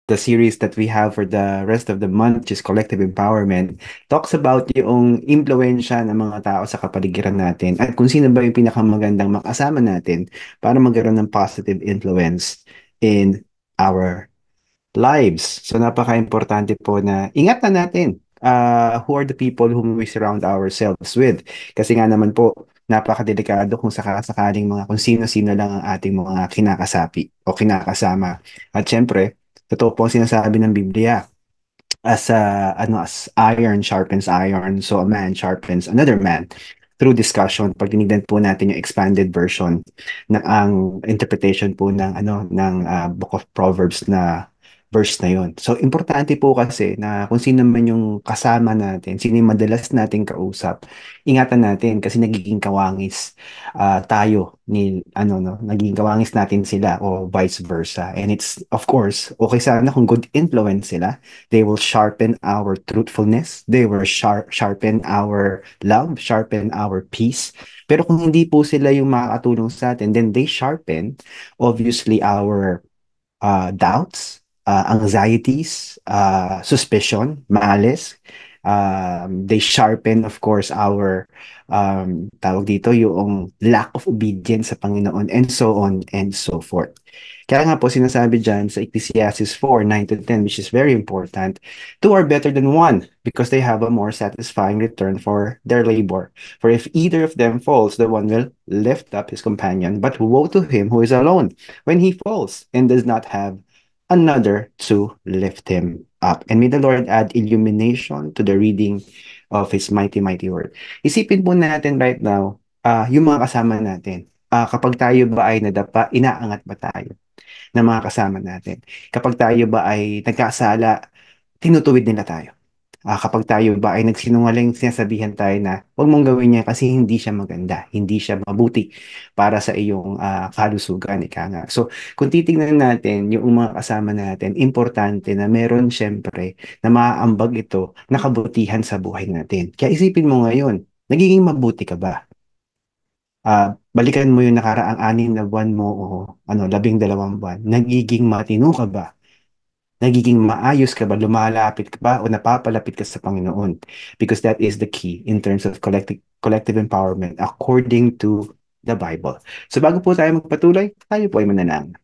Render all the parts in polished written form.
the series that we have for the rest of the month, which is Collective Empowerment, talks about yung impluensya ng mga tao sa kapaligiran natin at kung sino ba yung pinakamagandang makasama natin para magkaroon ng positive influence in our lives. So napaka-importante po na ingatan natin who are the people whom we surround ourselves with. Kasi nga naman po, napakadelikado kung sakasakaling mga kung sino-sino lang ang ating mga kinakasapi o kinakasama. At syempre, totoo po ang sinasabi ng Biblia as iron sharpens iron, so a man sharpens another man through discussion. Pag tinignan po natin yung expanded version na ang interpretation po ng Book of Proverbs na verse na yon. So importante po kasi na kung sino man yung kasama natin, sino yung madalas nating kausap, ingatan natin kasi nagiging kawangis tayo ni ano no, nagiging kawangis natin sila o vice versa. And it's of course okay sana kung good influence sila. They will sharpen our truthfulness. They will sharpen our love, sharpen our peace. Pero kung hindi po sila yung makakatulong sa atin, then they sharpen, obviously, our doubts, anxieties, suspicion, malice. They sharpen, of course, our tawag dito, yung lack of obedience sa Panginoon, and so on and so forth. Kaya nga po sinasabi dyan sa Ecclesiastes 4, 9 to 10, which is very important, two are better than one because they have a more satisfying return for their labor. For if either of them falls, the one will lift up his companion, but woe to him who is alone when he falls and does not have another to lift him up. And may the Lord add illumination to the reading of His mighty, mighty word. Isipin po natin right now, yung mga kasama natin. Kapag tayo ba ay nadapa, inaangat ba tayo ng mga kasama natin? Kapag tayo ba ay nagkasala, tinutuwid nila tayo. Kapag tayo ba ay nagsinungaling, sinasabihan tayo na huwag mong gawin niya kasi hindi siya maganda, hindi siya mabuti para sa iyong kalusugan, ika nga. So, kung titingnan natin yung mga kasama natin, importante na meron syempre na maaambag ito na kabutihan sa buhay natin. Kaya isipin mo ngayon, nagiging mabuti ka ba? Balikan mo yung nakaraang 6 na buwan mo o 12 buwan. Nagiging matino ka ba? Nagiging maayos ka ba? Lumalapit ka ba o napapalapit ka sa Panginoon? Because that is the key in terms of collective empowerment according to the Bible. So bago po tayo magpatuloy, tayo po ay manalangin.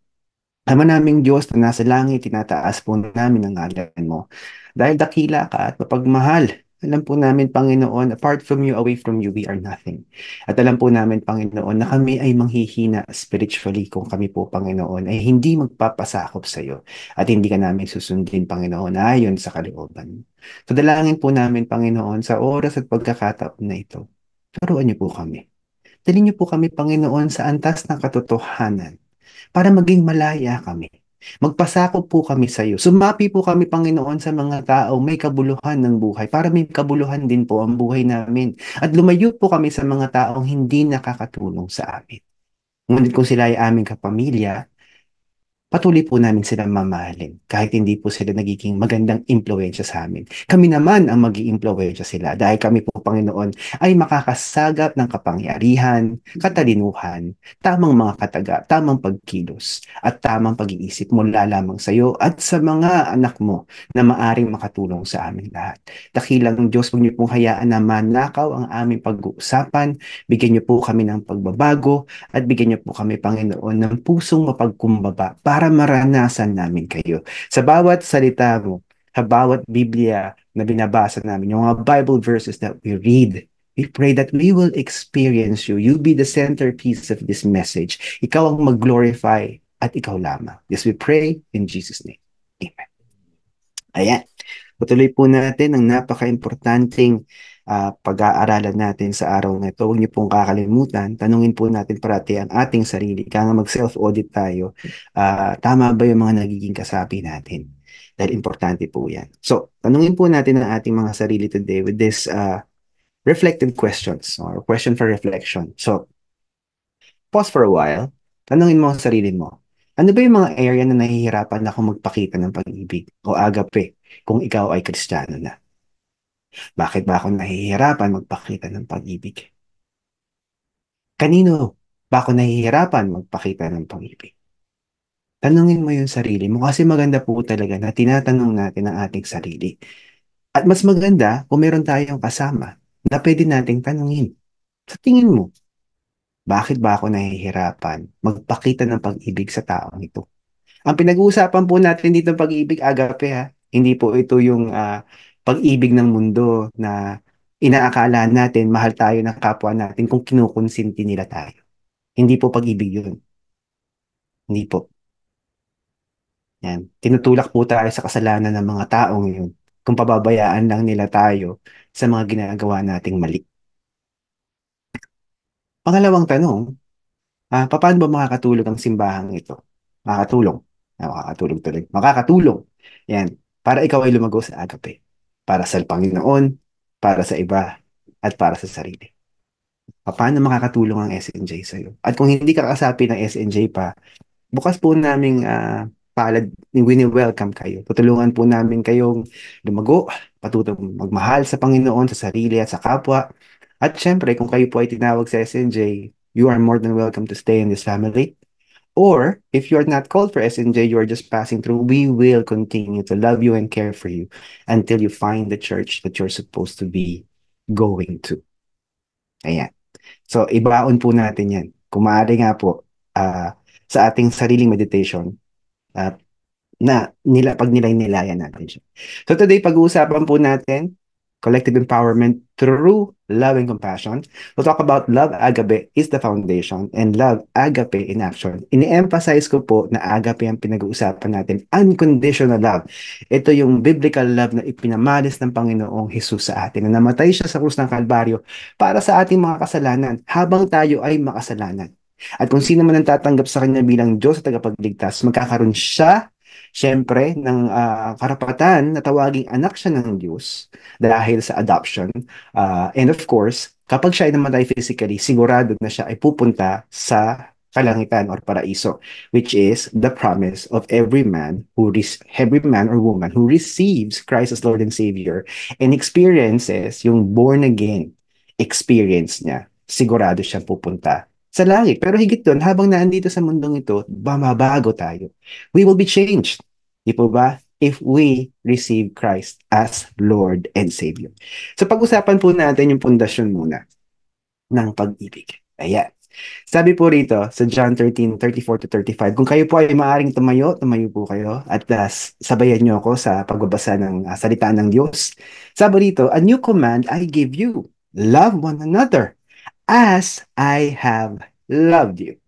Ama naming Diyos na nasa langit, tinataas po namin ang ngalan mo. Dahil dakila ka at mapagmahal, alam po namin, Panginoon, apart from you, away from you, we are nothing. At alam po namin, Panginoon, na kami ay manghihina spiritually kung kami po, Panginoon, ay hindi magpapasakop sa iyo at hindi ka namin susundin, Panginoon, ayon sa kalooban mo. So dalangin po namin, Panginoon, sa oras at pagkakataon na ito. Turuan niyo po kami. Dalhin niyo po kami, Panginoon, sa antas ng katotohanan para maging malaya kami. Magpasakop po kami sa iyo. Sumapi po kami, Panginoon, sa mga tao may kabuluhan ng buhay para may kabuluhan din po ang buhay namin. At lumayo po kami sa mga taong hindi nakakatulong sa amin. Ngunit kung sila ay aming kapamilya, patuloy po namin silang mamahalin kahit hindi po sila nagiging magandang impluensya sa amin. Kami naman ang mag-iimpluwensya sila dahil kami po, Panginoon, ay makakasagap ng kapangyarihan, katalinuhan, tamang mga kataga, tamang pagkilos, at tamang pag-iisip mula lamang sa iyo at sa mga anak mo na maaring makatulong sa amin lahat. Dakilang Diyos, huwag niyo pong hayaan na manakaw ang aming pag-uusapan. Bigyan niyo po kami ng pagbabago at bigyan niyo po kami, Panginoon, ng pusong mapagkumbaba para maranasan namin kayo. Sa bawat salita mo, sa bawat Biblia na binabasa namin, yung mga Bible verses that we read, we pray that we will experience you. You be the centerpiece of this message. Ikaw ang mag-glorify at ikaw lamang. Yes, we pray in Jesus' name. Amen. Ayan. Patuloy po natin ang napaka-importanting pag-aaralan natin sa araw na ito. Huwag niyo pong kakalimutan, tanungin po natin parati ang ating sarili. Kaya nga mag-self-audit tayo, tama ba yung mga nagiging kasapi natin? Dahil importante po yan. So, tanungin po natin ang ating mga sarili today with this reflective questions or question for reflection. So, pause for a while, tanungin mo ang sarili mo, ano ba yung mga area na nahihirapan ako magpakita ng pag-ibig o agape kung ikaw ay Kristiyano na? Bakit ba ako nahihirapan magpakita ng pag-ibig? Kanino ba ako nahihirapan magpakita ng pag-ibig? Tanungin mo yung sarili mo kasi maganda po talaga na tinatanong natin ang ating sarili. At mas maganda kung meron tayong kasama na pwede nating tanungin. Sa tingin mo, bakit ba ako nahihirapan magpakita ng pag-ibig sa taong ito? Ang pinag-uusapan po natin dito pag-ibig, agape ha. Hindi po ito yung pag-ibig ng mundo na inaakala natin mahal tayo ng kapwa natin kung kinukonsinti nila tayo. Hindi po pag-ibig yun. Hindi po. Yan. Tinutulak po tayo sa kasalanan ng mga taong yun kung pababayaan lang nila tayo sa mga ginagawa nating mali. Pangalawang tanong, paano ba makakatulong ang simbahang ito? Makakatulong. Makakatulong tuloy. Makakatulong. Yan. Para ikaw ay lumago sa agape. Para sa Panginoon, para sa iba, at para sa sarili. Paano makakatulong ang SNJ sa'yo? At kung hindi ka kasapi ng SNJ pa, bukas po naming palad, wini-welcome kayo. Tutulungan po namin kayong lumago, patutong magmahal sa Panginoon, sa sarili at sa kapwa. At syempre, kung kayo po ay tinawag sa SNJ, you are more than welcome to stay in this family. Or, if you're not called for SNJ, you're just passing through, we will continue to love you and care for you until you find the church that you're supposed to be going to. Ayan. So, ibaon po natin yan. Kung maaari nga po, sa ating sariling meditation, uh, na pag nilay-nilayan natin siya. So today, pag-uusapan po natin collective empowerment through love and compassion. We'll talk about love agape is the foundation and love agape in action. Ini-emphasize ko po na agape ang pinag-uusapan natin. Unconditional love. Ito yung biblical love na ipinamalis ng Panginoong Hesus sa atin. Na namatay siya sa krus ng Kalbaryo para sa ating mga kasalanan habang tayo ay makasalanan. At kung sino man ang tatanggap sa kanya bilang Diyos at tagapagligtas, magkakaroon siya siyempre, ng karapatan na tawaging anak siya ng Diyos dahil sa adoption. And of course, kapag siya ay namatay physically, sigurado na siya ay pupunta sa kalangitan or paraiso, which is the promise of every man or woman who receives Christ as Lord and Savior and experiences yung born again experience niya. Sigurado siyang pupunta sa langit. Pero higit doon, habang naandito sa mundong ito, mababago tayo. We will be changed. Di po ba? If we receive Christ as Lord and Savior. So pag-usapan po natin yung pundasyon muna ng pag-ibig. Ayan. Sabi po rito sa John 13:34 to 35, kung kayo po ay maaring tumayo, tumayo po kayo at sabayan niyo ako sa pagbabasa ng salita ng Diyos. Sabi rito, a new command I give you, love one another as I have loved you.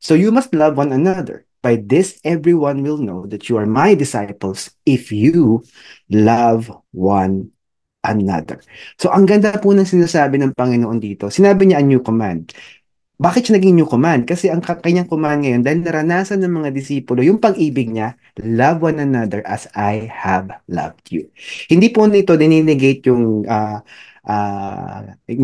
So you must love one another. By this, everyone will know that you are my disciples if you love one another. So ang ganda po ng sinasabi ng Panginoon dito. Sinabi niya a new command. Bakit siya naging new command? Kasi ang kanyang command ngayon, dahil naranasan ng mga disipulo, yung pag-ibig niya, love one another as I have loved you. Hindi po nito dininegate yung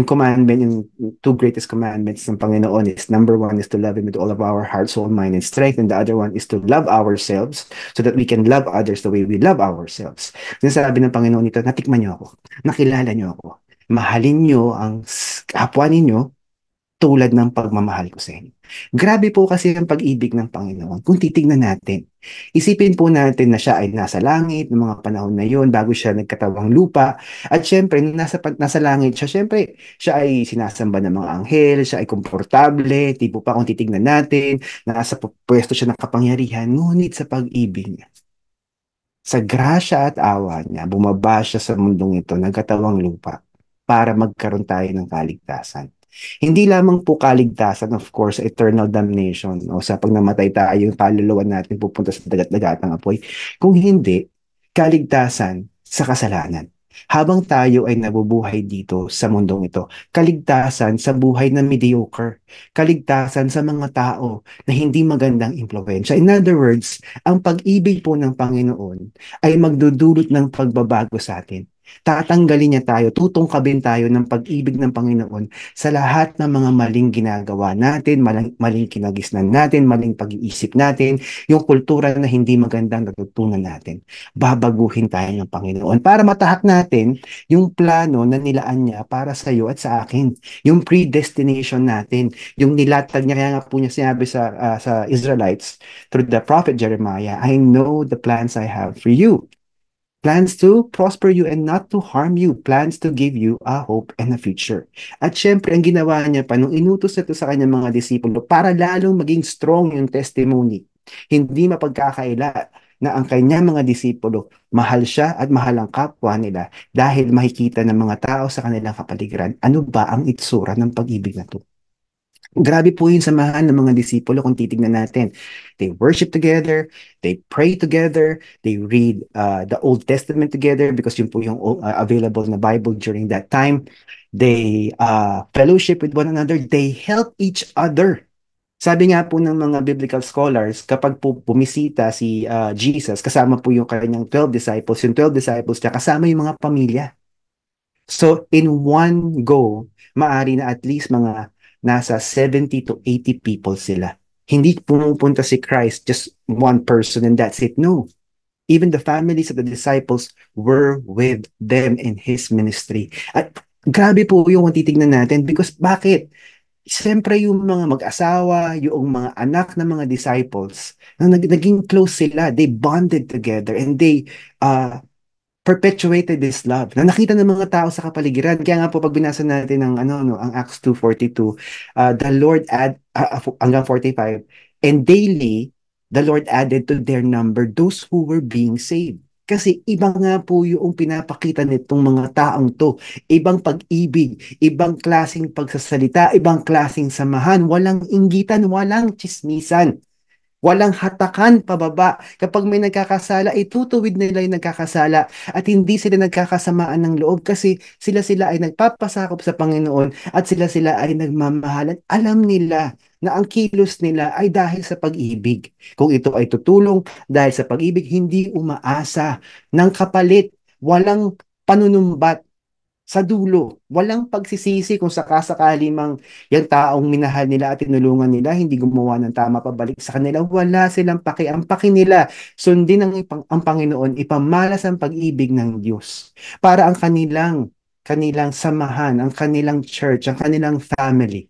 commandment, yung two greatest commandments ng Panginoon is number one is to love Him with all of our heart, soul, mind, and strength. And the other one is to love ourselves so that we can love others the way we love ourselves. Sinasabi ng Panginoon nito, natikman niyo ako, nakilala niyo ako, mahalin niyo ang kapwa ninyo tulad ng pagmamahal ko sa inyo. Grabe po kasi ang pag-ibig ng Panginoon. Kung titignan natin, isipin po natin na siya ay nasa langit ng mga panahon na yon bago siya nagkatawang lupa. At syempre, nasa langit siya, syempre, siya ay sinasamba ng mga anghel, siya ay komportable, tipo pa kung titignan natin, nasa pwesto siya ng kapangyarihan, ngunit sa pag-ibig niya, sa grasya at awa niya, bumaba siya sa mundong ito, nagkatawang lupa, para magkaroon tayo ng kaligtasan. Hindi lamang po kaligtasan, of course, eternal damnation o sa pag namatay tayo, yung kaluluwa natin pupunta sa dagat-dagatang apoy. Kung hindi, kaligtasan sa kasalanan. Habang tayo ay nabubuhay dito sa mundong ito, kaligtasan sa buhay na mediocre, kaligtasan sa mga tao na hindi magandang impluwensya. In other words, ang pag-ibig po ng Panginoon ay magdudulot ng pagbabago sa atin. Tatanggalin niya tayo, tutungkabin tayo ng pag-ibig ng Panginoon sa lahat ng mga maling ginagawa natin, maling kinagisnan natin, maling pag-iisip natin, yung kultura na hindi magandang natutunan natin. Babaguhin tayo ng Panginoon para matahak natin yung plano na nilaan niya para sa iyo at sa akin. Yung predestination natin, yung nilatag niya, kaya nga po niya sinabi sa Israelites through the prophet Jeremiah, I know the plans I have for you. Plans to prosper you and not to harm you. Plans to give you a hope and a future. At syempre, ang ginawa niya pa nung inutos na ito sa kanyang mga disipulo para lalong maging strong yung testimony. Hindi mapagkakaila na ang kanyang mga disipulo, mahal siya at mahal ang kapwa nila dahil makikita ng mga tao sa kanilang kapaligiran. Ano ba ang itsura ng pag-ibig na to? Grabe po yung samahan ng mga disipulo kung titignan natin. They worship together, they pray together, they read the Old Testament together because yun po yung available na Bible during that time. They fellowship with one another, they help each other. Sabi nga po ng mga biblical scholars, kapag po bumisita si Jesus, kasama po yung kanyang 12 disciples, yung 12 disciples niya, kasama yung mga pamilya. So, in one go, maari na at least mga nasa 70 to 80 people sila. Hindi pumupunta si Christ, just one person and that's it. No. Even the families of the disciples were with them in His ministry. At grabe po yung kung titignan natin because bakit? Siyempre yung mga mag-asawa, yung mga anak ng mga disciples, na naging close sila, they bonded together and they uh, perpetuated this love na nakita ng mga tao sa kapaligiran. Kaya nga po pag binasa natin ang ano no, ang Acts 2:42, the Lord hanggang 45, and daily the Lord added to their number those who were being saved. Kasi iba nga po yung pinapakita nitong mga taong to. Ibang pag-ibig, ibang klasing pagsasalita, ibang klasing samahan, walang inggitan, walang chismisan. Walang hatakan pababa. Kapag may nagkakasala, itutuwid nila yung nagkakasala at hindi sila nagkakasamaan ng loob kasi sila-sila ay nagpapasakop sa Panginoon at sila-sila ay nagmamahalan. Alam nila na ang kilos nila ay dahil sa pag-ibig. Kung ito ay tutulong dahil sa pag-ibig, hindi umaasa ng kapalit, walang panunumbat sa dulo, walang pagsisisi kung sakasakali mang yung taong minahal nila at tinulungan nila, hindi gumawa ng tama pabalik sa kanila, wala silang paki. Ang paki nila, sundin ang Panginoon, ipamalas ang pag-ibig ng Diyos para ang kanilang samahan, ang kanilang church, ang kanilang family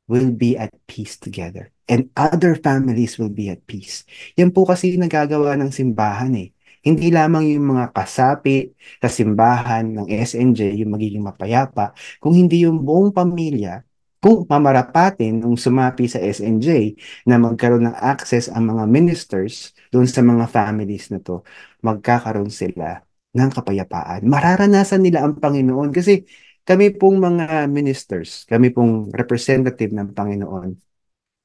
will be at peace together. And other families will be at peace. Yan po kasi yung nagagawa ng simbahan eh. Hindi lamang yung mga kasapi sa simbahan ng SNJ yung magiging mapayapa, kung hindi yung buong pamilya, kung mamarapatin nung sumapi sa SNJ na magkaroon ng access ang mga ministers doon sa mga families na to, magkakaroon sila ng kapayapaan. Mararanasan nila ang Panginoon kasi kami pong mga ministers, kami pong representative ng Panginoon,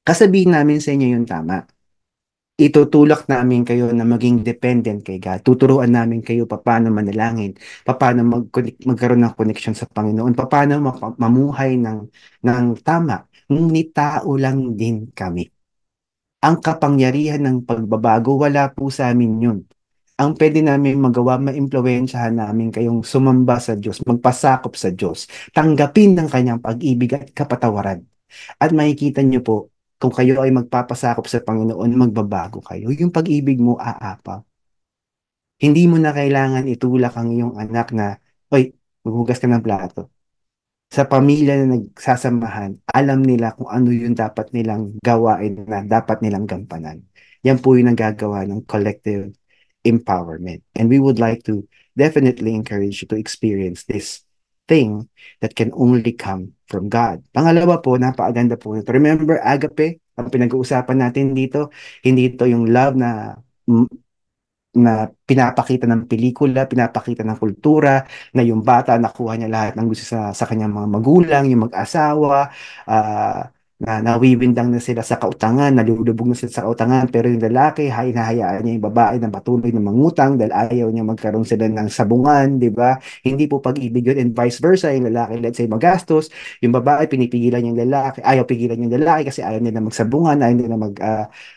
kasabihin namin sa inyo yung tama. Itutulak namin kayo na maging dependent kay God. Tuturuan namin kayo paano manalangin, paano magkaroon ng connection sa Panginoon, paano mamuhay ng tama. Ngunit tao lang din kami. Ang kapangyarihan ng pagbabago, wala po sa amin yun. Ang pwede namin magawa, maimpluwensyahan namin kayong sumamba sa Diyos, magpasakop sa Diyos, tanggapin ng kanyang pag-ibig at kapatawaran. At makikita niyo po, kung kayo ay magpapasakop sa Panginoon, magbabago kayo. Yung pag-ibig mo aapaw. Hindi mo na kailangan itulak ang iyong anak na, oy, maghugas ka ng plato. Sa pamilya na nagsasamahan, alam nila kung ano yung dapat nilang gawain na dapat nilang gampanan. Yan po yung nagagawa ng collective empowerment. And we would like to definitely encourage you to experience this thing that can only come from God. Pangalawa po, napakaganda po nito. Remember, agape, ang pinag-uusapan natin dito, hindi ito yung love na pinapakita ng pelikula, pinapakita ng kultura, na yung bata nakuha niya lahat ng gusto sa kanyang mga magulang, yung mag-asawa, na nawiwindang na sila sa kautangan, nalulubog na sila sa kautangan, pero yung lalaki, hinahayaan niya yung babae na patuloy na mangutang dahil ayaw niya magkaroon sila ng sabungan, di ba? Hindi po pag-ibig yun, and vice versa, yung lalaki, let's say, magastos, yung babae, pinipigilan yung lalaki, ayaw pigilan yung lalaki kasi ayaw nila magsabungan, ayaw nila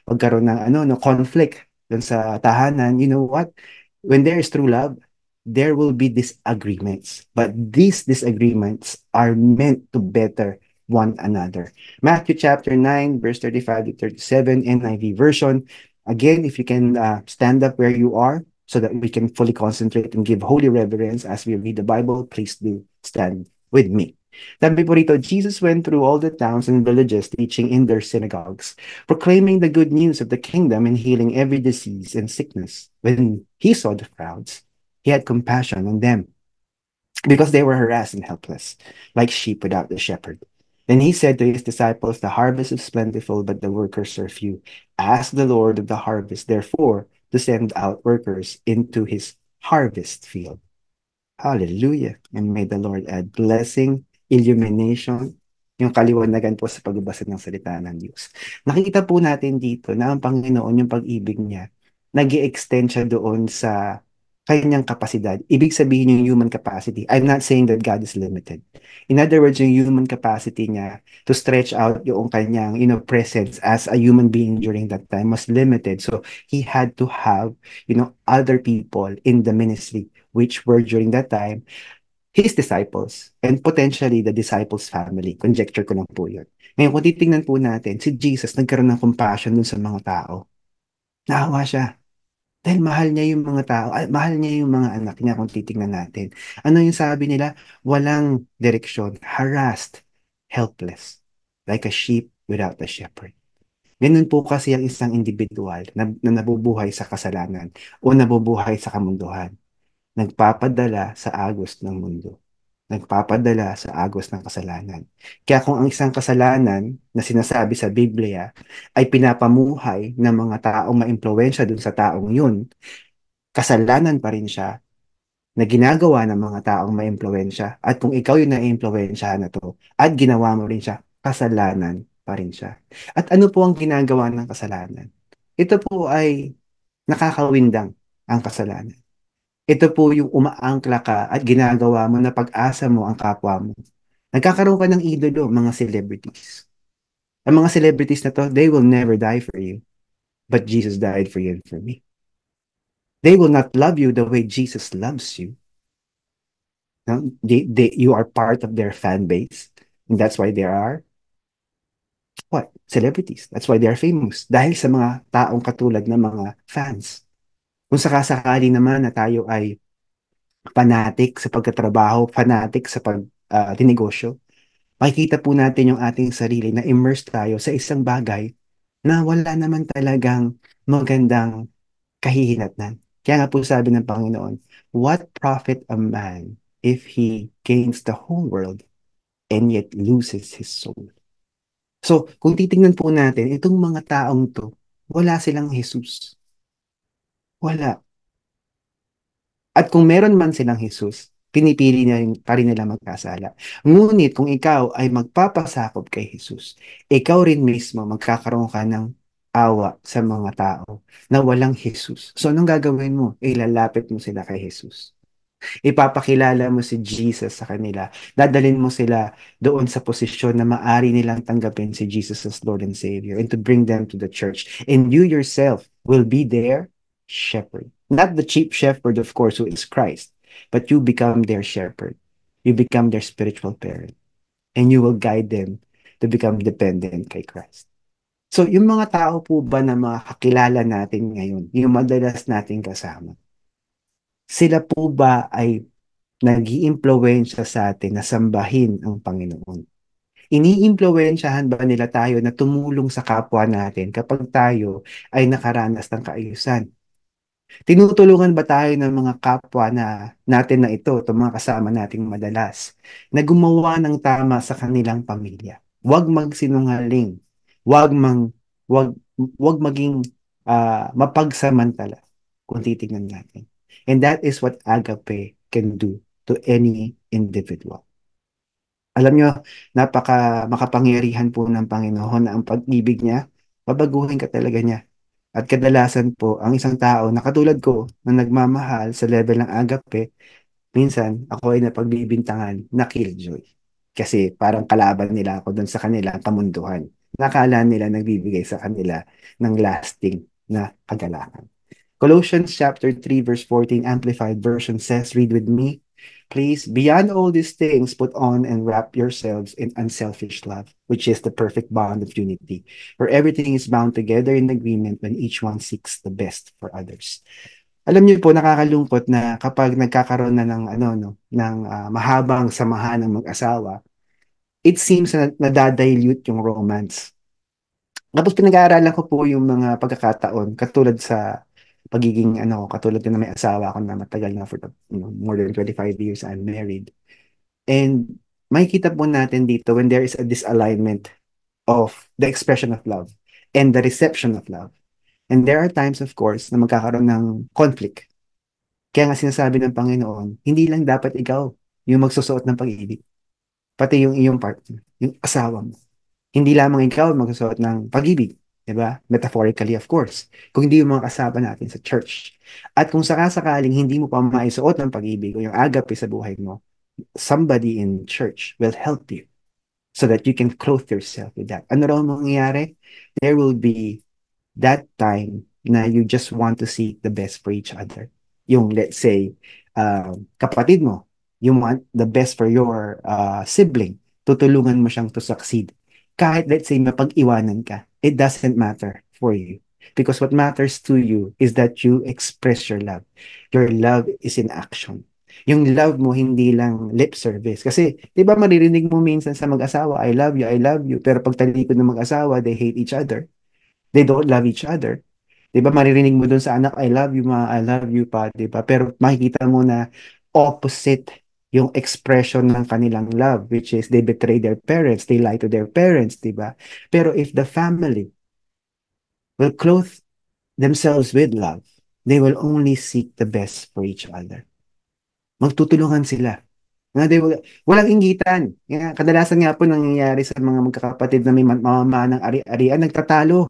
magkaroon ng, no, conflict dun sa tahanan. You know what? When there is true love, there will be disagreements, but these disagreements are meant to better one another. Matthew chapter 9, verse 35 to 37, NIV version. Again, if you can stand up where you are so that we can fully concentrate and give holy reverence as we read the Bible, please do stand with me. Sabi po rito, Jesus went through all the towns and villages teaching in their synagogues, proclaiming the good news of the kingdom and healing every disease and sickness. When he saw the crowds, he had compassion on them because they were harassed and helpless, like sheep without a shepherd. Then he said to his disciples, the harvest is plentiful, but the workers are few. Ask the Lord of the harvest, therefore, to send out workers into his harvest field. Hallelujah. And may the Lord add blessing, illumination, yung kaliwanagan po sa pagbabasa ng salita ng Diyos. Nakikita po natin dito na ang Panginoon, yung pag-ibig niya, nag extend siya doon sa kanyang kapasidad. Ibig sabihin yung human capacity. I'm not saying that God is limited. In other words, yung human capacity niya to stretch out yung kanyang, presence as a human being during that time was limited. So he had to have, other people in the ministry which were during that time his disciples and potentially the disciples' family. Conjecture ko lang po yun. Ngayon, kung titingnan po natin, si Jesus nagkaroon ng compassion dun sa mga tao. Naawa siya. Dahil mahal niya yung mga tao, mahal niya yung mga anak niya kung titingnan natin. Ano yung sabi nila? Walang direksyon, harassed, helpless, like a sheep without a shepherd. Ganun po kasi ang isang individual na nabubuhay sa kasalanan o nabubuhay sa kamunduhan. Nagpapadala sa agos ng mundo. Nagpapadala sa agos ng kasalanan. Kaya kung ang isang kasalanan na sinasabi sa Biblia ay pinapamuhay ng mga taong maimpluwensya dun sa taong yun, kasalanan pa rin siya na ginagawa ng mga taong maimpluwensya. At kung ikaw yung naimpluwensyahan na to at ginawa mo rin siya, kasalanan pa rin siya. At ano po ang ginagawa ng kasalanan? Ito po ay nakakawindang ang kasalanan. Ito po yung umaangkla ka at ginagawa mo na pag-asa mo ang kapwa mo. Nagkakaroon ka ng idolo, mga celebrities. Ang mga celebrities na to, they will never die for you. But Jesus died for you and for me. They will not love you the way Jesus loves you. No? You are part of their fan base. And that's why they are, what? Celebrities. That's why they are famous. Dahil sa mga taong katulad ng mga fans. Kung sakasakali naman na tayo ay fanatic sa pagkatrabaho, fanatic sa dinegosyo, makikita po natin yung ating sarili na immerse tayo sa isang bagay na wala naman talagang magandang kahihinatnan. Kaya nga po sabi ng Panginoon, what profit a man if he gains the whole world and yet loses his soul? So, kung titingnan po natin, itong mga taong to, wala silang Jesus. Wala. At kung meron man silang Jesus, pinipili na rin, pa rin nila magkasala. Ngunit kung ikaw ay magpapasakop kay Jesus, ikaw rin mismo magkakaroon ka ng awa sa mga tao na walang Jesus. So anong gagawin mo? Ilalapit mo sila kay Jesus. Ipapakilala mo si Jesus sa kanila. Dadalhin mo sila doon sa posisyon na maari nilang tanggapin si Jesus as Lord and Savior and to bring them to the church. And you yourself will be their shepherd. Not the chief shepherd, of course, who is Christ, but you become their shepherd. You become their spiritual parent. And you will guide them to become dependent kay Christ. So, yung mga tao po ba na mga kakilala natin ngayon, yung madalas nating kasama, sila po ba ay nag-iimpluwensya sa atin na sambahin ang Panginoon? Iniimpluwensyahan ba nila tayo na tumulong sa kapwa natin kapag tayo ay nakaranas ng kaayusan? Tinutulungan ba tayo ng mga kapwa natin na ito, itong mga kasama nating madalas, na gumawa ng tama sa kanilang pamilya? Huwag magsinungaling. Huwag mang, huwag, huwag maging mapagsamantala kung titingnan natin. And that is what agape can do to any individual. Alam nyo, makapangyarihan po ng Panginoon na ang pag-ibig niya, babaguhin ka talaga niya. At kadalasan po, ang isang tao na katulad ko, na nagmamahal sa level ng agape, minsan ako ay napagbibintangan na killjoy. Kasi parang kalaban nila ako doon sa kanilang kamunduhan. Nakala nila nagbibigay sa kanila ng lasting na kagalakan. Colossians chapter 3 verse 14 Amplified Version says, read with me, please, beyond all these things, put on and wrap yourselves in unselfish love, which is the perfect bond of unity, where everything is bound together in agreement when each one seeks the best for others. Alam niyo po, nakakalungkot na kapag nagkakaroon na ng ano no, ng mahabang samahan ng mag-asawa, it seems na nadadilute yung romance. Tapos pinag-aaralan ko po yung mga pagkakataon katulad sa pagiging katulad ko na may asawa ako na matagal na for more than 25 years I'm married. And makikita po natin dito when there is a disalignment of the expression of love and the reception of love. And there are times, of course, na magkakaroon ng conflict. Kaya nga sinasabi ng Panginoon, hindi lang dapat ikaw yung magsusuot ng pag-ibig, pati yung iyong partner, yung asawa mo. Hindi lamang ikaw ang magsusuot ng pag-ibig, di ba? Metaphorically, of course. Kung hindi yung mga kasama natin sa church. At kung sakasakaling hindi mo pa maisuot ng pag-ibig o yung agape sa buhay mo, somebody in church will help you so that you can clothe yourself with that. Ano raw mangyayari? There will be that time na you just want to seek the best for each other. Yung, let's say, kapatid mo, you want the best for your sibling. Tutulungan mo siyang to succeed. Kahit, let's say, mapag-iwanan ka, it doesn't matter for you. Because what matters to you is that you express your love. Your love is in action. Yung love mo, hindi lang lip service. Kasi, di ba maririnig mo minsan sa mag-asawa, I love you. Pero pag talikod ng mag-asawa, they hate each other. They don't love each other. 'Di ba maririnig mo dun sa anak, I love you ma, I love you pa, 'di ba? Pero makikita mo na opposite yung expression ng kanilang love, which is they betray their parents, they lie to their parents, 'di ba? Pero if the family will clothe themselves with love, they will only seek the best for each other. Magtutulungan sila. Walang inggitan. Kadalasan nga po nangyayari sa mga magkakapatid na may mamamanang ari-arian, nagtatalo.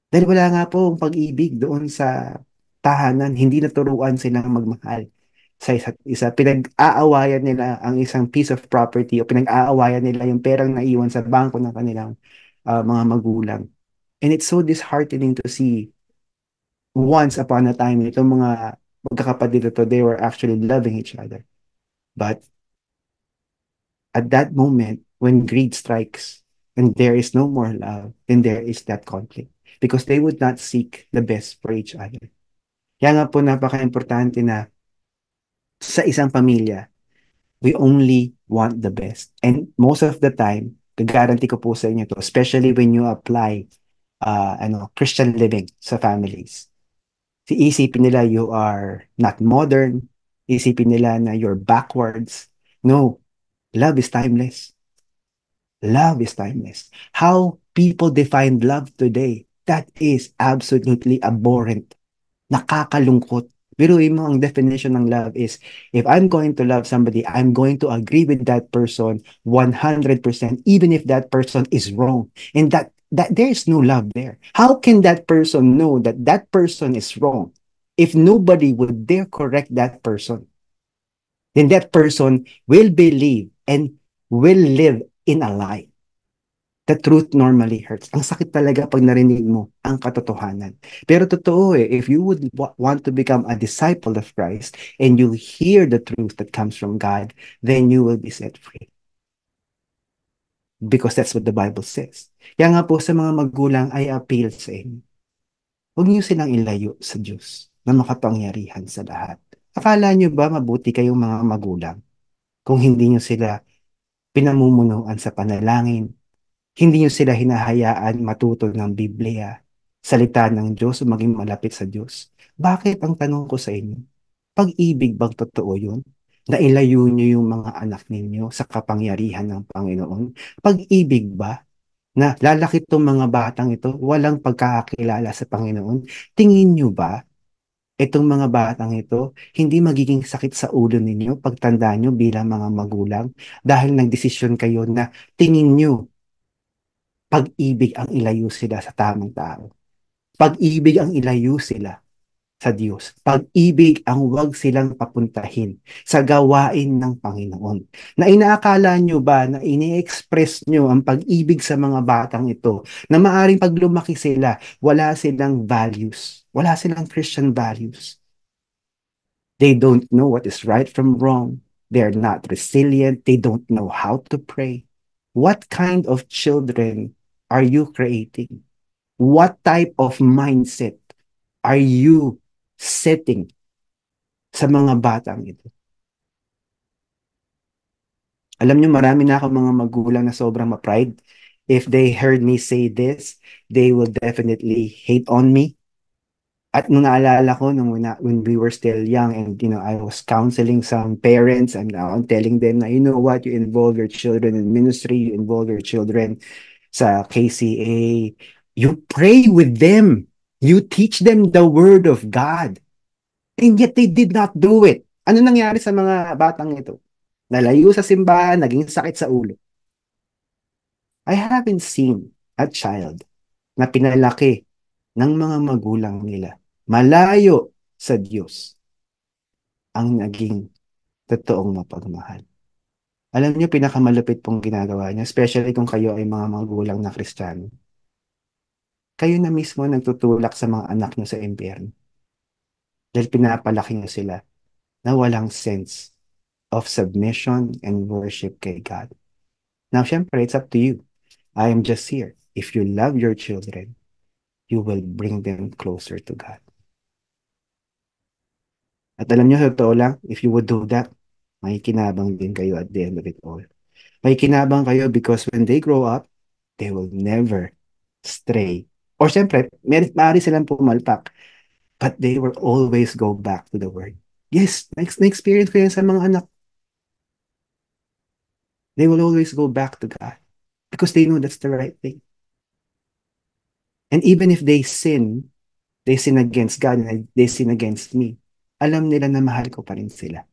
Dahil wala nga po ang pag-ibig doon sa tahanan, hindi naturuan silang magmahal sa isa't isa. Pinag-aawayan nila ang isang piece of property o pinag-aawayan nila yung perang naiwan sa bangko ng kanilang mga magulang. And it's so disheartening to see once upon a time, itong mga magkakapatid ito, they were actually loving each other. But at that moment, when greed strikes and there is no more love, then there is that conflict. Because they would not seek the best for each other. Kaya nga po napaka-importante na sa isang pamilya, we only want the best. And most of the time, guarantee ko po sa inyo to, especially when you apply Christian living sa families. Iisipin nila you are not modern, isipin nila na you're backwards. No, love is timeless. Love is timeless. How people define love today, that is absolutely abhorrent. Nakakalungkot. Biruin mo, ang definition ng love is, if I'm going to love somebody, I'm going to agree with that person 100%, even if that person is wrong. And that there's no love there. How can that person know that that person is wrong if nobody would dare correct that person? Then that person will believe and will live in a lie. The truth normally hurts. Ang sakit talaga pag narinig mo ang katotohanan. Pero totoo if you would want to become a disciple of Christ and you hear the truth that comes from God, then you will be set free. Because that's what the Bible says. Kaya nga po sa mga magulang ay appeal sa inyo. Huwag niyo silang ilayo sa Diyos na makapangyarihan sa lahat. Akala niyo ba mabuti kayong mga magulang kung hindi niyo sila pinamumunuan sa panalangin, hindi niyo sila hinahayaan matuto ng Biblia, salita ng Diyos o maging malapit sa Diyos? Bakit ang tanong ko sa inyo? Pag-ibig bang totoo yun? Na ilayo niyo yung mga anak ninyo sa kapangyarihan ng Panginoon? Pag-ibig ba? Na lalaki itong mga batang ito, walang pagkakakilala sa Panginoon? Tingin niyo ba itong mga batang ito, hindi magiging sakit sa ulo ninyo pagtanda nyo bilang mga magulang dahil nagdesisyon kayo na tingin nyo pag-ibig ang ilayo sila sa tamang tao. Pag-ibig ang ilayo sila sa Diyos. Pag-ibig ang huwag silang papuntahin sa gawain ng Panginoon. Na inaakala nyo ba na ini-express nyo ang pag-ibig sa mga batang ito na maaring pag lumaki sila, wala silang values, Wala silang Christian values. They don't know what is right from wrong. They're not resilient. They don't know how to pray. What kind of children are you creating? What type of mindset are you setting sa mga batang ito? Alam niyo, marami na akong mga magulang na sobrang ma-pride. If they heard me say this, they will definitely hate on me. At nung naalala ko, when we were still young and, I was counseling some parents and now I'm telling them na, you know what, you involve your children in ministry, you involve your children sa KCA, you pray with them. You teach them the word of God. And yet they did not do it. Ano nangyari sa mga batang ito? Nalayo sa simbahan, naging sakit sa ulo. I haven't seen a child na pinalaki ng mga magulang nila malayo sa Diyos ang naging totoong mapagmahal. Alam niyo, pinakamalupit pong ginagawa niya, especially kung kayo ay mga magulang na Kristiyano. Kayo na mismo nagtutulak sa mga anak niyo sa impyerno dahil pinapalaki niyo sila na walang sense of submission and worship kay God. Now, syempre, it's up to you. I am just here. If you love your children, you will bring them closer to God. At alam niyo, sa totoo lang, if you would do that, may kinabang din kayo at the end of it all. May kinabang kayo because when they grow up, they will never stray. Or syempre, maaari silang pumalpak, but they will always go back to the Word. Yes, na-experience ko yan sa mga anak. They will always go back to God because they know that's the right thing. And even if they sin against God and they sin against me, alam nila na mahal ko pa rin sila.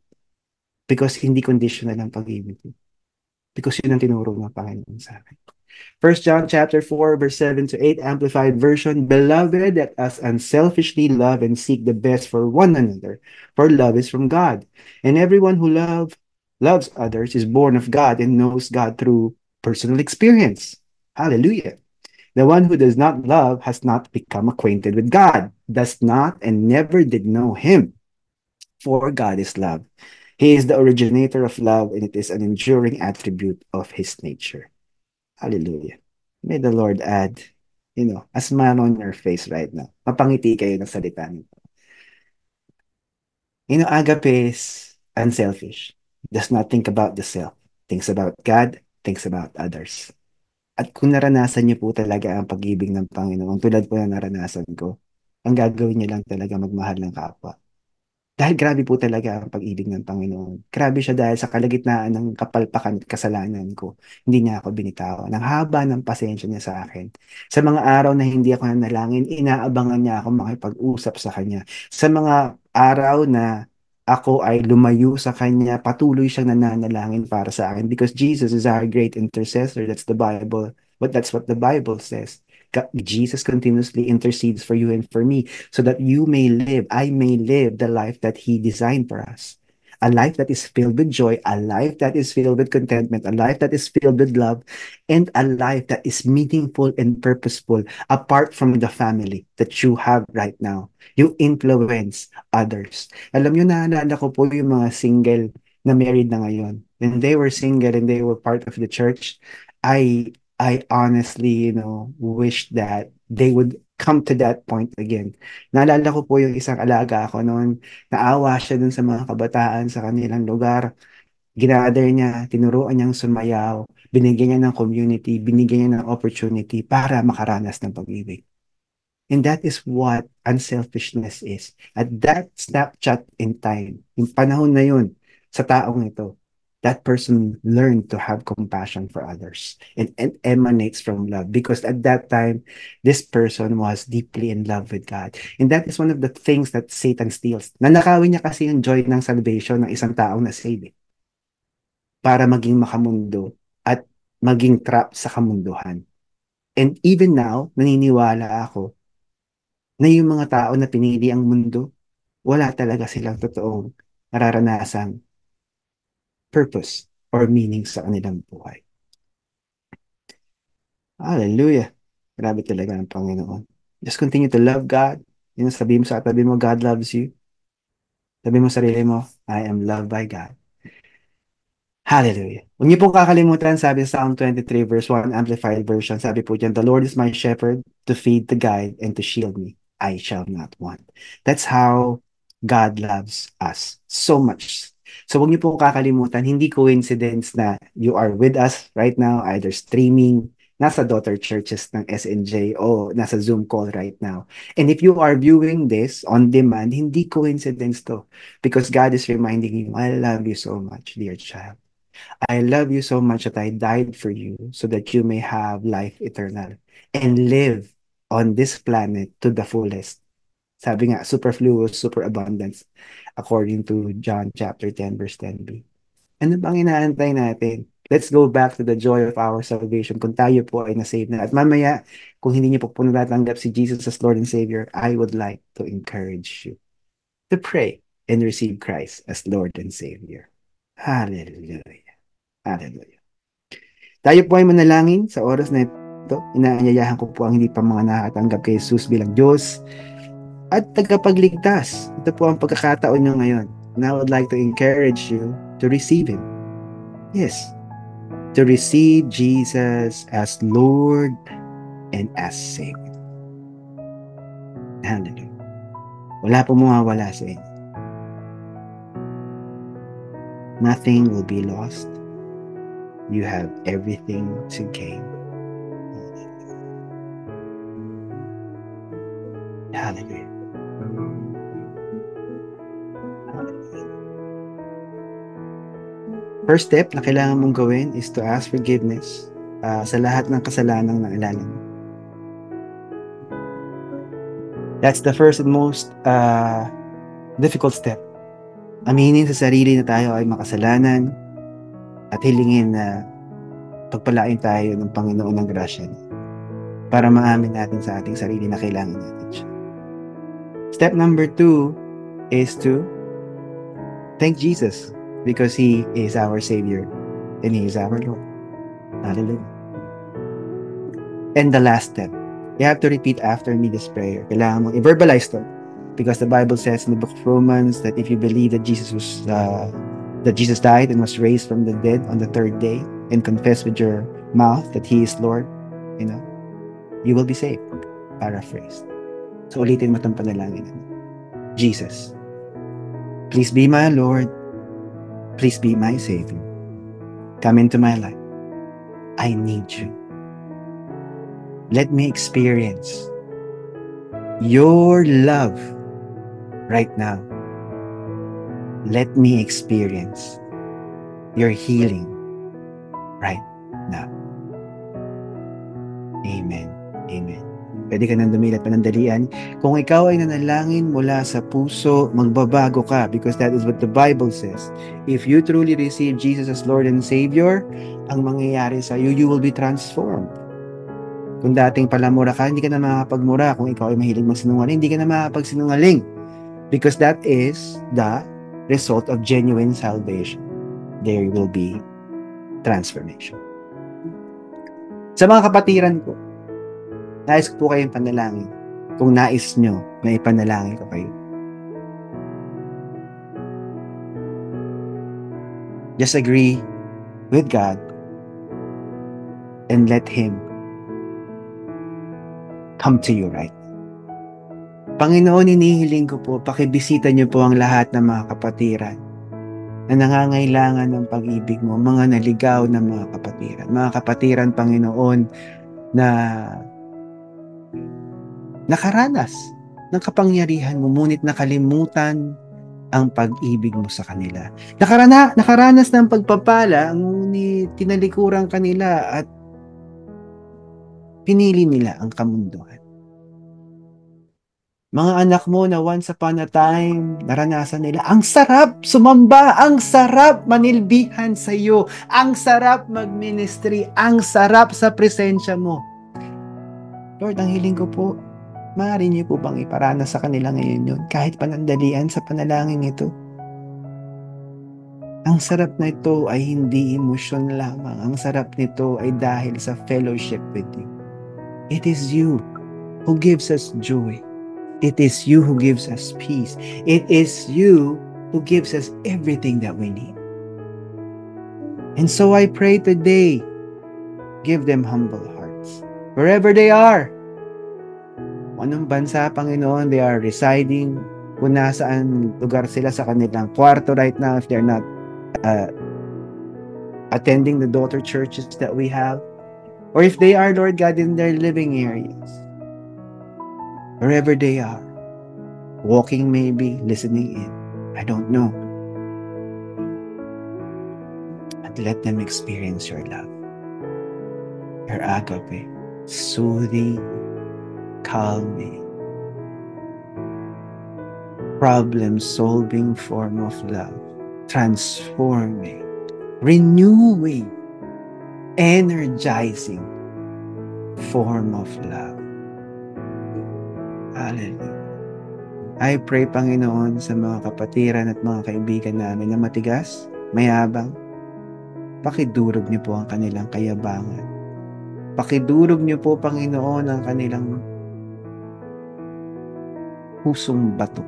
Because hindi conditional ang pag-ibig. Because yun ang tinuro ng Panginoon sa akin. 1 John chapter 4, verse 7 to 8, Amplified Version, Beloved, let us unselfishly love and seek the best for one another, for love is from God. And everyone who loves others is born of God and knows God through personal experience. Hallelujah. The one who does not love has not become acquainted with God, does not and never did know him. For God is love. He is the originator of love, and it is an enduring attribute of his nature. Hallelujah. May the Lord add, a smile on your face right now. Mapangiti kayo ng salita niyo. Agape is unselfish. Does not think about the self. Thinks about God, thinks about others. At kung naranasan niyo po talaga ang pag-ibig ng Panginoon, tulad po na naranasan ko, ang gagawin niyo lang talaga magmahal ng kapwa. Dahil grabe po talaga ang pag-ibig ng Panginoon. Grabe siya dahil sa kalagitnaan ng kapalpakan at kasalanan ko, hindi niya ako binitawan. Ang haba ng pasensya niya sa akin. Sa mga araw na hindi ako nanalangin, inaabangan niya ako makipag-usap sa kanya. Sa mga araw na ako ay lumayo sa kanya, patuloy siyang nananalangin para sa akin because Jesus is our great intercessor. That's the Bible. But that's what the Bible says. Jesus continuously intercedes for you and for me so that I may live the life that He designed for us. A life that is filled with joy, a life that is filled with contentment, a life that is filled with love, and a life that is meaningful and purposeful apart from the family that you have right now. You influence others. Alam nyo, naalala ko po yung mga single na married na ngayon. When they were single and they were part of the church, I honestly, wish that they would come to that point again. Naalala ko po yung isang alaga ko noon, naawa siya dun sa mga kabataan sa kanilang lugar. Ginather niya, tinuruan niyang sumayaw, binigyan niya ng community, binigyan niya ng opportunity para makaranas ng pag-ibig. And that is what unselfishness is. At that snapshot in time, yung panahon na yun, sa taong ito, that person learned to have compassion for others and emanates from love because at that time, this person was deeply in love with God. And that is one of the things that Satan steals. Nanakawin niya kasi yung joy ng salvation ng isang taong na-save para maging makamundo at maging trap sa kamunduhan. And even now, naniniwala ako na yung mga tao na pinili ang mundo, wala talaga silang totoong nararanasang purpose or meaning sa kanilang buhay. Hallelujah. Grabe talaga ang Panginoon. Just continue to love God. Yun ang sabihin mo sa katabi mo, God loves you. Sabi mo sa sarili mo, I am loved by God. Hallelujah. Huwag niyo pong kakalimutan, sabi sa Psalm 23 verse 1 Amplified Version, sabi po dyan, the Lord is my shepherd to feed, to guide, and to shield me. I shall not want. That's how God loves us so much. So huwag niyo pong kakalimutan, hindi coincidence na you are with us right now, either streaming, nasa daughter churches ng SNJ o nasa Zoom call right now. And if you are viewing this on demand, hindi coincidence to. Because God is reminding you, I love you so much, dear child. I love you so much that I died for you so that you may have life eternal and live on this planet to the fullest. Sabi nga, superfluous, superabundance, according to John chapter 10, verse 10b. Ano bang inaantay natin? Let's go back to the joy of our salvation kung tayo po ay nasave na. At mamaya, kung hindi niyo po po natatanggap si Jesus as Lord and Savior, I would like to encourage you to pray and receive Christ as Lord and Savior. Hallelujah. Hallelujah. Tayo po ay manalangin sa oras na ito. Inaanyayahan ko po ang hindi pa mga nakatanggap kay Jesus bilang Diyos at tagapagligtas. Ito po ang pagkakataon nyo ngayon. And I would like to encourage you to receive Him. Yes, to receive Jesus as Lord and as Savior. Hallelujah. Wala po mawawala sa inyo. Nothing will be lost. You have everything to gain. Hallelujah. First step na kailangan mong gawin is to ask forgiveness sa lahat ng kasalanang naalala mo. That's the first and most difficult step. Aminin sa sarili na tayo ay makasalanan at hilingin na pagpalain tayo ng Panginoon ng grasya para maamin natin sa ating sarili na kailangan natin siya. Step number 2 is to thank Jesus because He is our Savior and He is our Lord. Hallelujah. And the last step, you have to repeat after me this prayer. Kailangan mong i-verbalize to because the Bible says in the book of Romans that if you believe that Jesus died and was raised from the dead on the third day and confess with your mouth that He is Lord, you will be saved. Paraphrased. So ulitin mo itong panalangin. Jesus, please be my Lord. Please be my Savior. Come into my life. I need you. Let me experience your love right now. Let me experience your healing right now. Amen. Amen. Pwede ka nang dumilat panandalian. Kung ikaw ay nanalangin mula sa puso, magbabago ka because that is what the Bible says. If you truly receive Jesus as Lord and Savior, ang mangyayari sa iyo, you will be transformed. Kung dating palamura ka, hindi ka na makapagmura. Kung ikaw ay mahilig magsinungaling, hindi ka na makapagsinungaling. Because that is the result of genuine salvation. There will be transformation. Sa mga kapatiran ko, nais ko po kayong panalangin. Kung nais nyo na ipanalangin ko kayo. Just agree with God and let Him come to you right. Panginoon, inihiling ko po, pakibisita niyo po ang lahat ng mga kapatiran na nangangailangan ng pag-ibig mo, mga naligaw na mga kapatiran. Mga kapatiran, Panginoon, na nakaranas ng kapangyarihan mo, ngunit nakalimutan ang pag-ibig mo sa kanila. Nakaranas ng pagpapala, ngunit tinalikuran kanila at pinili nila ang kamunduhan. Mga anak mo na once upon a time, naranasan nila, ang sarap sumamba, ang sarap manilbihan sa iyo, ang sarap mag-ministry, ang sarap sa presensya mo. Lord, ang hiling ko po, maaari niyo po bang iparanas sa kanila ngayon yun, kahit panandalian sa panalangin ito? Ang sarap na ito ay hindi emosyon lamang. Ang sarap nito ay dahil sa fellowship with you. It is you who gives us joy. It is you who gives us peace. It is you who gives us everything that we need. And so I pray today, give them humble hearts. Wherever they are, anong bansa, Panginoon, they are residing, kung nasaan lugar sila sa kanilang kwarto right now, if they're not uh, attending the daughter churches that we have, or if they are, Lord God, in their living areas, wherever they are, walking maybe, listening in, I don't know. But let them experience your love, your agape, soothing, calming, problem-solving form of love, transforming, renewing, energizing form of love. Hallelujah. I pray, Panginoon, sa mga kapatiran at mga kaibigan namin na matigas, mayabang, pakidurog niyo po ang kanilang kayabangan. Pakidurog niyo po, Panginoon, ang kanilang pusong bato.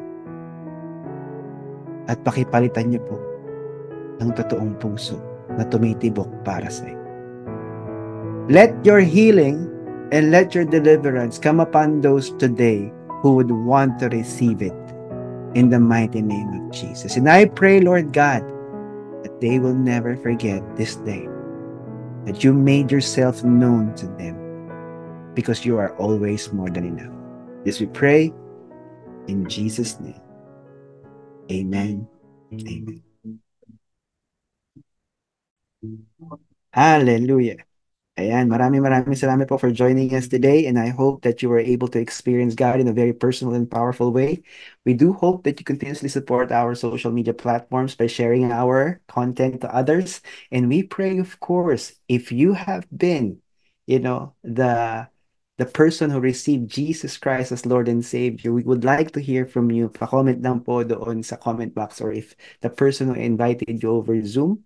At pakipalitan niyo po ng totoong puso na tumitibok para sa iyo. Let your healing and let your deliverance come upon those today who would want to receive it in the mighty name of Jesus. And I pray, Lord God, that they will never forget this day that you made yourself known to them because you are always more than enough. This we pray in Jesus' name. Amen. Amen. Hallelujah. Ayan, maraming salamat po for joining us today, and I hope that you were able to experience God in a very personal and powerful way. We do hope that you continuously support our social media platforms by sharing our content to others. And we pray, of course, if you have been, the person who received Jesus Christ as Lord and Savior, we would like to hear from you. Pa-comment lang po doon sa comment box, or if the person who invited you over Zoom,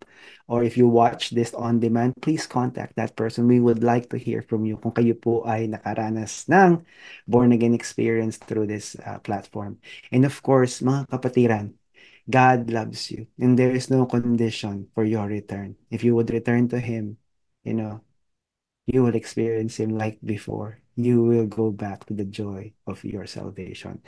or if you watch this on demand, please contact that person. We would like to hear from you kung kayo po ay nakaranas ng born again experience through this platform. And of course, mga kapatiran, God loves you and there is no condition for your return. If you would return to Him, you know, you will experience Him like before. You will go back to the joy of your salvation.